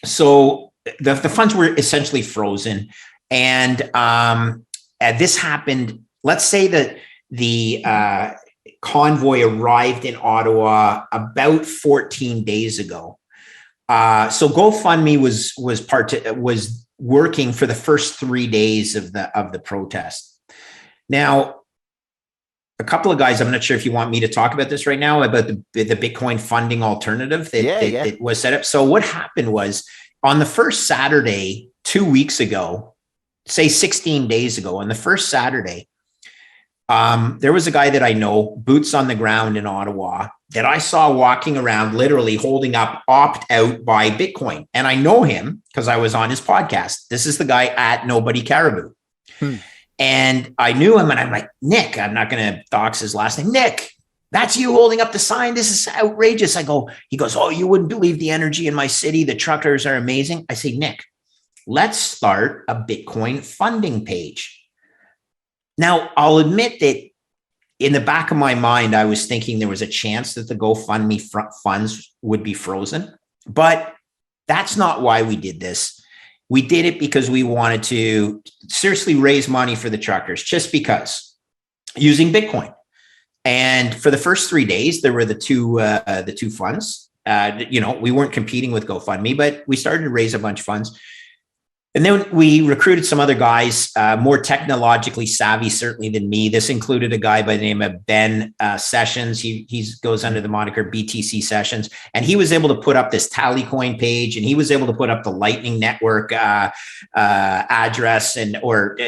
So the funds were essentially frozen. And this happened, let's say that the convoy arrived in Ottawa about 14 days ago. So GoFundMe was working for the first 3 days of the protest. Now, a couple of guys, I'm not sure if you want me to talk about this right now, about the Bitcoin funding alternative that was set up. So what happened was, on the first Saturday, 2 weeks ago, say 16 days ago, on the first Saturday, there was a guy that I know, boots on the ground in Ottawa, that I saw walking around, literally holding up "opt out by Bitcoin." And I know him because I was on his podcast. This is the guy at Nobody Caribou. And I knew him, and I'm like, Nick, I'm not going to dox his last name. Nick, that's you holding up the sign. This is outrageous. He goes, oh, you wouldn't believe the energy in my city. The truckers are amazing. I say, Nick, let's start a Bitcoin funding page. Now, I'll admit that in the back of my mind, I was thinking there was a chance that the GoFundMe funds would be frozen, but that's not why we did this. We did it because we wanted to seriously raise money for the truckers, just because, using Bitcoin. And for the first 3 days, there were the two funds. We weren't competing with GoFundMe, but we started to raise a bunch of funds. And then we recruited some other guys, more technologically savvy, certainly, than me. This included a guy by the name of Ben Sessions. He goes under the moniker BTC Sessions. And he was able to put up this Tallycoin page, and he was able to put up the Lightning Network address or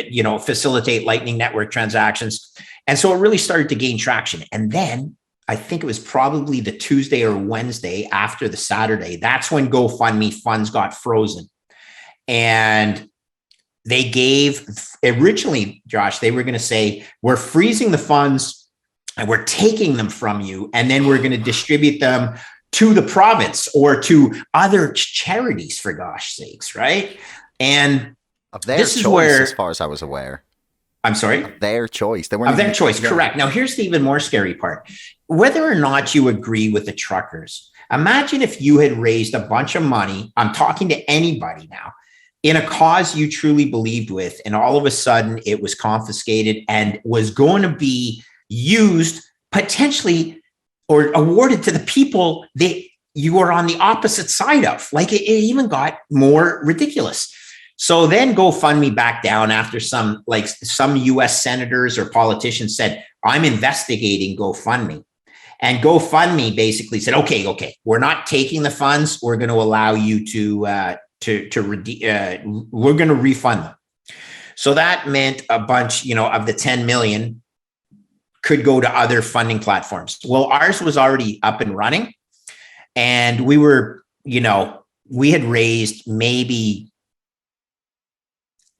facilitate Lightning Network transactions. And so it really started to gain traction. And then I think it was probably the Tuesday or Wednesday after the Saturday, that's when GoFundMe funds got frozen. And they gave, originally, Josh, they were going to say, we're freezing the funds and we're taking them from you, and then we're going to distribute them to the province or to other charities, for gosh sakes, right? And of their choice, as far as I was aware. I'm sorry? Of their choice. Of their choice, correct. Now, here's the even more scary part. Whether or not you agree with the truckers, imagine if you had raised a bunch of money, I'm talking to anybody now, in a cause you truly believed with, and all of a sudden it was confiscated and was going to be used potentially or awarded to the people that you were on the opposite side of. Like, it even got more ridiculous. So then GoFundMe backed down after some US senators or politicians said, I'm investigating GoFundMe. And GoFundMe basically said, okay, we're not taking the funds. We're going to allow you we're going to refund them. So that meant a bunch, of the 10 million could go to other funding platforms. Well, ours was already up and running, and we were, we had raised maybe,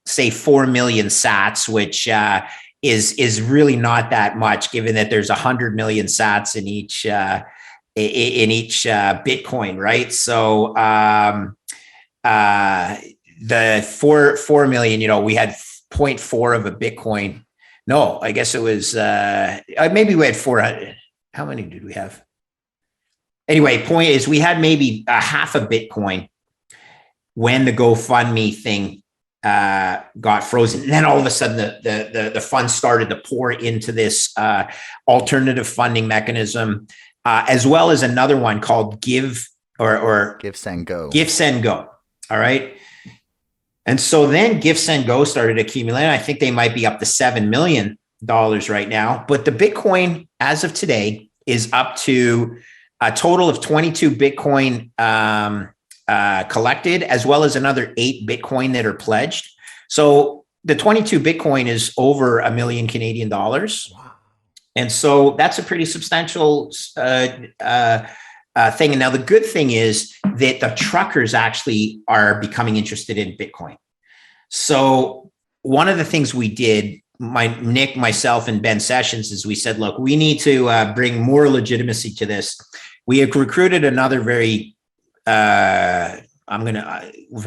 say, 4 million sats, which is really not that much, given that there's 100 million sats in each Bitcoin, right? So the 4 million, we had 0.4 of a Bitcoin. No, I guess it was maybe we had 400. How many did we have? Anyway, point is, we had maybe a half a Bitcoin when the GoFundMe thing got frozen. And then all of a sudden the funds started to pour into this alternative funding mechanism, as well as another one called Give Send Go. Give Send Go. All right. And so then Give Send Go started accumulating. I think they might be up to $7 million right now. But the Bitcoin as of today is up to a total of 22 Bitcoin collected, as well as another 8 Bitcoin that are pledged. So the 22 Bitcoin is over $1 million Canadian dollars. Wow. And so that's a pretty substantial thing. And now the good thing is that the truckers actually are becoming interested in Bitcoin. So one of the things we did, Nick, myself, and Ben Sessions, is we said, look, we need to bring more legitimacy to this. We have recruited another very, for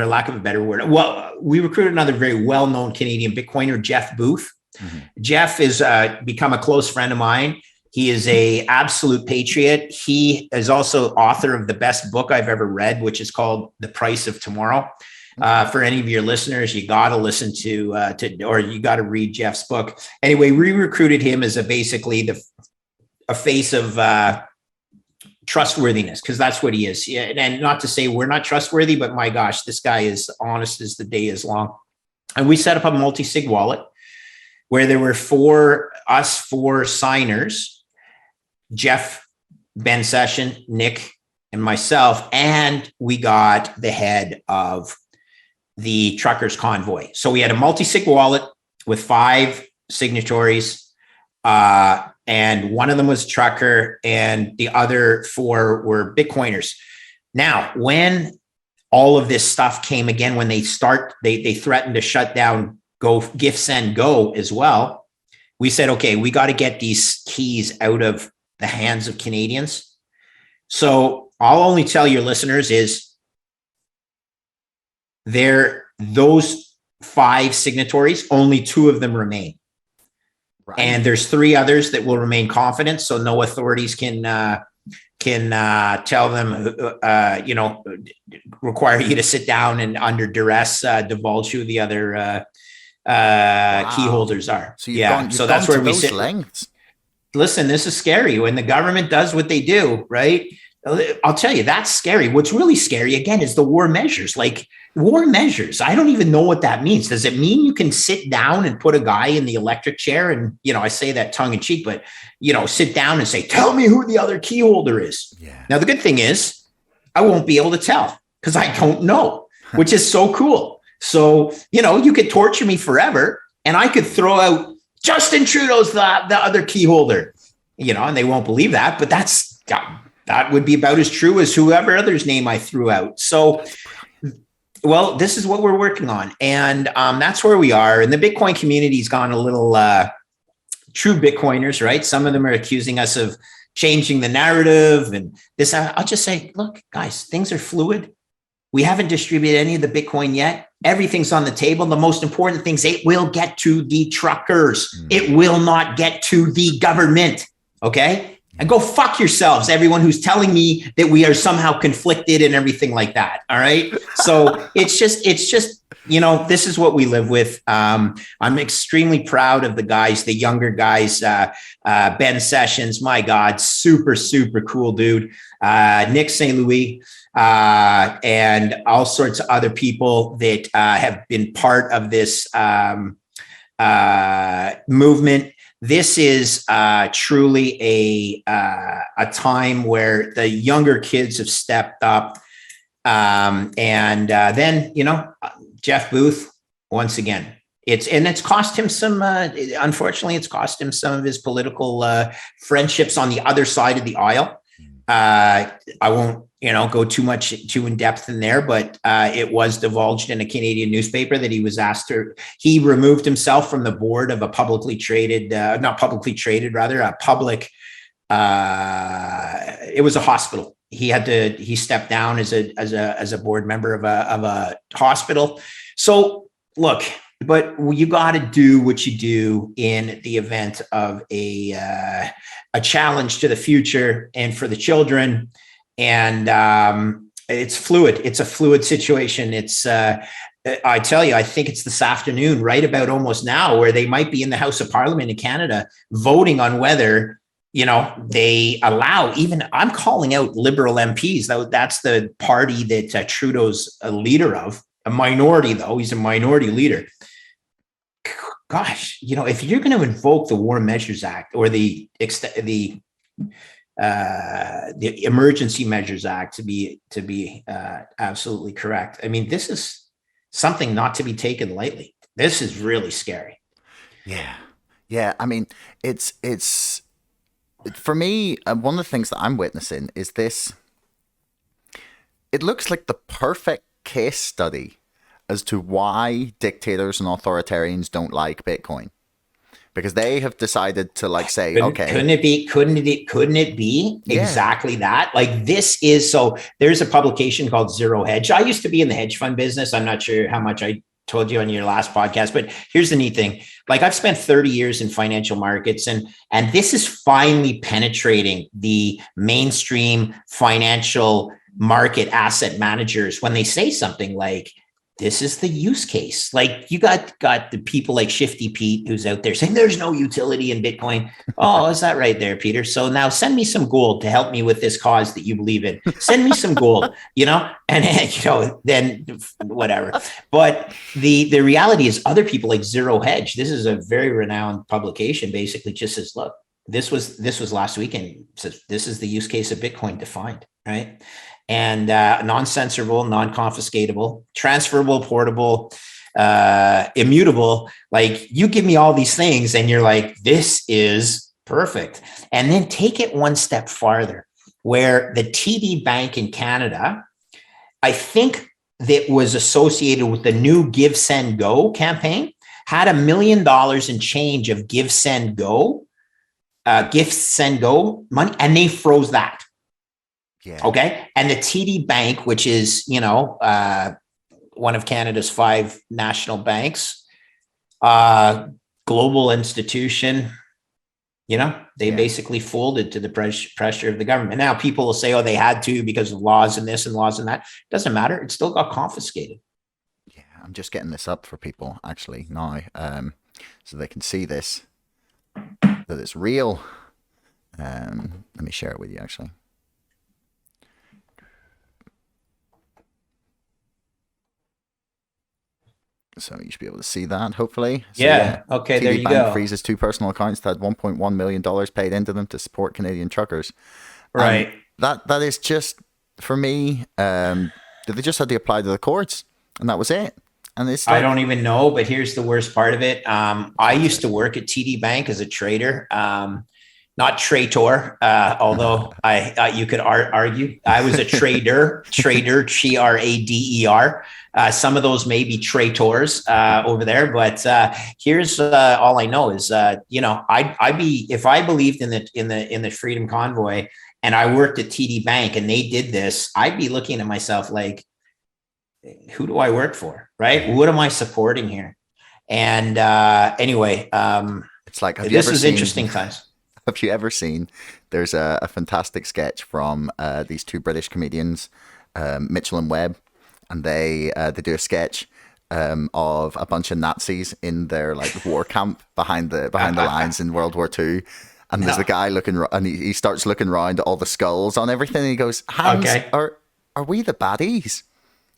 lack of a better word, we recruited another very well-known Canadian Bitcoiner, Jeff Booth. Mm-hmm. Jeff is become a close friend of mine. He is a absolute patriot. He is also author of the best book I've ever read, which is called The Price of Tomorrow. For any of your listeners, you got to listen to or you got to read Jeff's book. Anyway, we recruited him as basically a face of trustworthiness, because that's what he is. Yeah, and not to say we're not trustworthy, but my gosh, this guy is honest as the day is long. And we set up a multi-sig wallet where there were four signers: Jeff, Ben Session, Nick, and myself. And we got the head of the truckers convoy. So we had a multi-sig wallet with 5 signatories. And one of them was trucker and the other 4 were Bitcoiners. Now, when all of this stuff came again, when they threatened to shut down Gift Send Go as well, we said, okay, we got to get these keys out of the hands of Canadians. So I'll only tell your listeners is those 5 signatories, only 2 of them remain. Right. And there's 3 others that will remain confident. So no authorities can tell them, require you to sit down and under duress, divulge who the other key holders are. So so that's where we sit. Lengths. Listen, this is scary when the government does what they do, right? I'll tell you, that's scary. What's really scary, again, is the war measures. Like war measures, I don't even know what that means. Does it mean you can sit down and put a guy in the electric chair and, I say that tongue in cheek, but, sit down and say, tell me who the other key holder is. Yeah. Now, the good thing is I won't be able to tell because I don't know, which is so cool. So, you could torture me forever and I could throw out Justin Trudeau's the other key holder, and they won't believe that, but that would be about as true as whoever other's name I threw out. So, well, this is what we're working on. And that's where we are. And the Bitcoin community's gone a little true Bitcoiners, right? Some of them are accusing us of changing the narrative and this. I'll just say, look, guys, things are fluid. We haven't distributed any of the Bitcoin yet. Everything's on the table. The most important thing is it will get to the truckers. It will not get to the government. Okay? And go fuck yourselves, everyone who's telling me that we are somehow conflicted and everything like that. All right. So it's just, this is what we live with. I'm extremely proud of the guys, the younger guys, Ben Sessions, my God, super, super cool dude. Nick St. Louis, and all sorts of other people that have been part of this movement. This is truly a time where the younger kids have stepped up. And then, Jeff Booth, once again, it's cost him some, unfortunately, it's cost him some of his political friendships on the other side of the aisle. I won't, go too in depth in there, but it was divulged in a Canadian newspaper that he was he removed himself from the board of a publicly traded, it was a hospital. He stepped down as a board member of a hospital. So look, but you got to do what you do in the event of a challenge to the future and for the children. And it's fluid. It's a fluid situation. It's, I tell you, I think it's this afternoon, right about almost now, where they might be in the House of Parliament in Canada voting on whether, they allow, even I'm calling out Liberal MPs, though that's the party that Trudeau's a leader of, a minority, though he's a minority leader. Gosh, if you're going to invoke the War Measures Act or the Emergency Measures Act to be absolutely correct. I mean, this is something not to be taken lightly. This is really scary. Yeah. I mean, it's for me. One of the things that I'm witnessing is this. It looks like the perfect case study as to why dictators and authoritarians don't like Bitcoin. Because they have decided to say, okay. Couldn't it be exactly that? Like this is, so there's a publication called Zero Hedge. I used to be in the hedge fund business. I'm not sure how much I told you on your last podcast, but here's the neat thing. Like I've spent 30 years in financial markets, and this is finally penetrating the mainstream financial market asset managers when they say something like, this is the use case. Like you got the people like Shifty Pete who's out there saying there's no utility in Bitcoin. Oh, is that right there, Peter? So now send me some gold to help me with this cause that you believe in. Send me some gold, and then whatever. But the reality is other people like Zero Hedge. This is a very renowned publication. Basically, just says, look, this was last weekend. Says this is the use case of Bitcoin defined, right? And non-censorable, non-confiscatable, transferable, portable, immutable. Like you give me all these things and you're like, this is perfect. And then take it one step farther, where the TD Bank in Canada, I think that was associated with the new Give, Send, Go campaign, had $1 million in change of Give, Send, Go, Gift, Send, Go money, and they froze that. Yeah. Okay. And the TD Bank, which is, one of Canada's 5 national banks, global institution, they basically folded to the pressure of the government. Now people will say, oh, they had to because of laws and this and laws and that. Doesn't matter. It still got confiscated. Yeah. I'm just getting this up for people actually now, so they can see this, that it's real. Let me share it with you actually. So you should be able to see that, hopefully. So, yeah. Okay, TD there you Bank go. freezes 2 personal accounts that had $1.1 million paid into them to support Canadian truckers. Right. That is just, for me, that they just had to apply to the courts, and that was it. And it's like, I don't even know, but here's the worst part of it. I used to work at TD Bank as a trader. Not traitor, although you could argue I was a trader, trader. Some of those may be traitors over there, but here's all I know is I'd be, if I believed in the Freedom Convoy and I worked at TD Bank and they did this, I'd be looking at myself like, who do I work for, right? What am I supporting here? And anyway, it's like, this is interesting times. Have you ever seen, there's a fantastic sketch from these 2 British comedians, Mitchell and Webb, and they do a sketch of a bunch of Nazis in their like war camp behind the lines in World War II. And there's a guy looking, and he starts looking around at all the skulls on everything, and he goes, Hans, Okay. are we the baddies?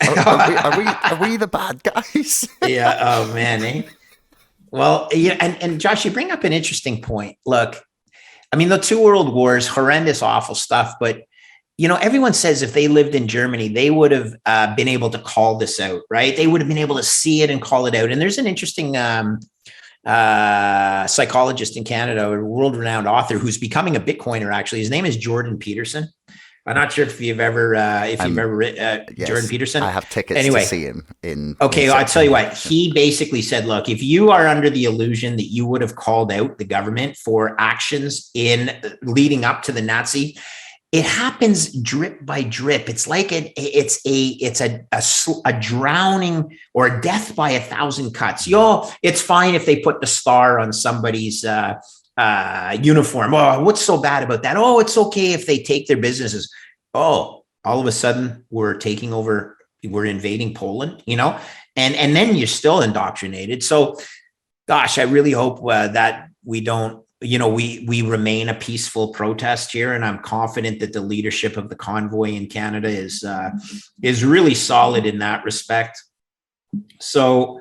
Are we the bad guys? Yeah. Oh man. Eh? Well, yeah, and Josh, you bring up an interesting point. Look, I mean, the 2 world wars, horrendous, awful stuff. But, everyone says if they lived in Germany, they would have been able to call this out, right? They would have been able to see it and call it out. And there's an interesting psychologist in Canada, a world-renowned author who's becoming a Bitcoiner, actually. His name is Jordan Peterson. I'm not sure if you've ever read Yes, Jordan Peterson. I have tickets anyway, to see him in. Okay, in I'll tell you what. He basically said, look, if you are under the illusion that you would have called out the government for actions in leading up to the Nazi, it happens drip by drip. It's like it's a drowning or a death by 1,000 cuts. It's fine if they put the star on somebody's uniform. Oh, what's so bad about that? Oh, it's okay if they take their businesses. Oh, all of a sudden we're taking over, we're invading Poland, and then you're still indoctrinated. So gosh, I really hope that we don't, we remain a peaceful protest here. And I'm confident that the leadership of the convoy in Canada is really solid in that respect. So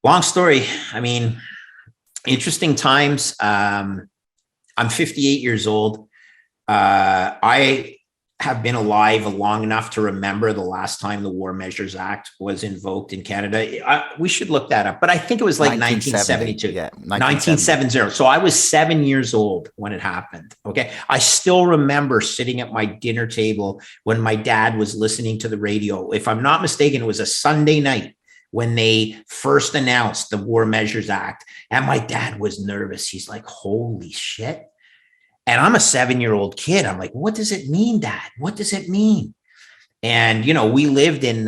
long story. I mean, interesting times. I'm 58 years old. I have been alive long enough to remember the last time the War Measures Act was invoked in Canada. We should look that up, but I think it was like 1972. Yeah, 1970. So I was 7 years old when it happened. Okay. I still remember sitting at my dinner table when my dad was listening to the radio. If I'm not mistaken, it was a Sunday night when they first announced the War Measures Act. And my dad was nervous. He's like, holy shit. And I'm a 7-year-old kid. I'm like, what does it mean, Dad? What does it mean? And we lived in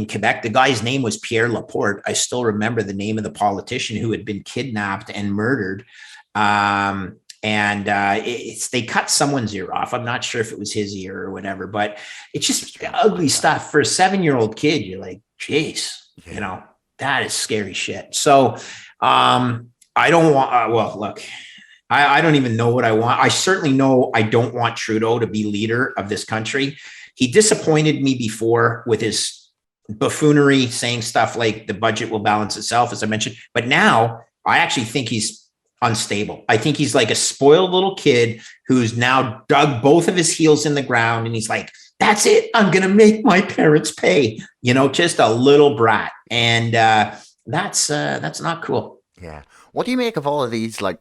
Quebec. The guy's name was Pierre Laporte. I still remember the name of the politician who had been kidnapped and murdered. And they cut someone's ear off. I'm not sure if it was his ear or whatever, but it's just ugly stuff for a 7-year-old kid. You're like, geez, that is scary shit. So I don't want. Well, look. I don't even know what I want. I certainly know I don't want Trudeau to be leader of this country. He disappointed me before with his buffoonery, saying stuff like the budget will balance itself, as I mentioned. But now I actually think he's unstable. I think he's like a spoiled little kid who's now dug both of his heels in the ground. And he's like, that's it. I'm going to make my parents pay, just a little brat. And that's not cool. Yeah. What do you make of all of these, like,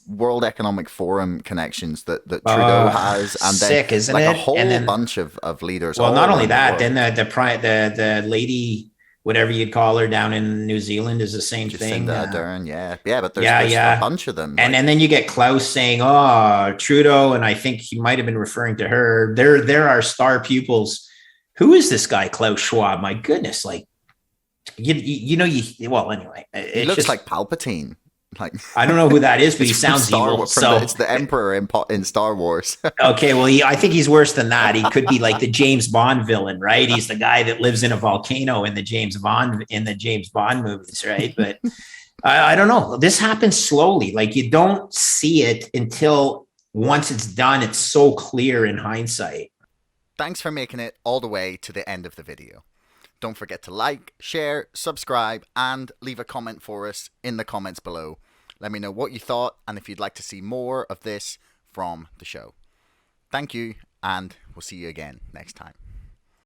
World Economic Forum connections that Trudeau has, and sick, then isn't like it? a whole And then, bunch of leaders. Well, not only that, then the lady, whatever you'd call her, down in New Zealand is the same thing. Ardern, but there's a bunch of them. And then you get Klaus saying, "Oh, Trudeau," and I think he might have been referring to her. There are star pupils. Who is this guy, Klaus Schwab? My goodness, like well, anyway, he looks like Palpatine. Like, I don't know who that is, but he sounds evil. It's the Emperor in Star Wars. Okay, well, I think he's worse than that. He could be like the James Bond villain, right? He's the guy that lives in a volcano in the James Bond movies, right? But I don't know. This happens slowly. Like, you don't see it until once it's done. It's so clear in hindsight. Thanks for making it all the way to the end of the video. Don't forget to like, share, subscribe, and leave a comment for us in the comments below. Let me know what you thought and if you'd like to see more of this from the show. Thank you, and we'll see you again next time.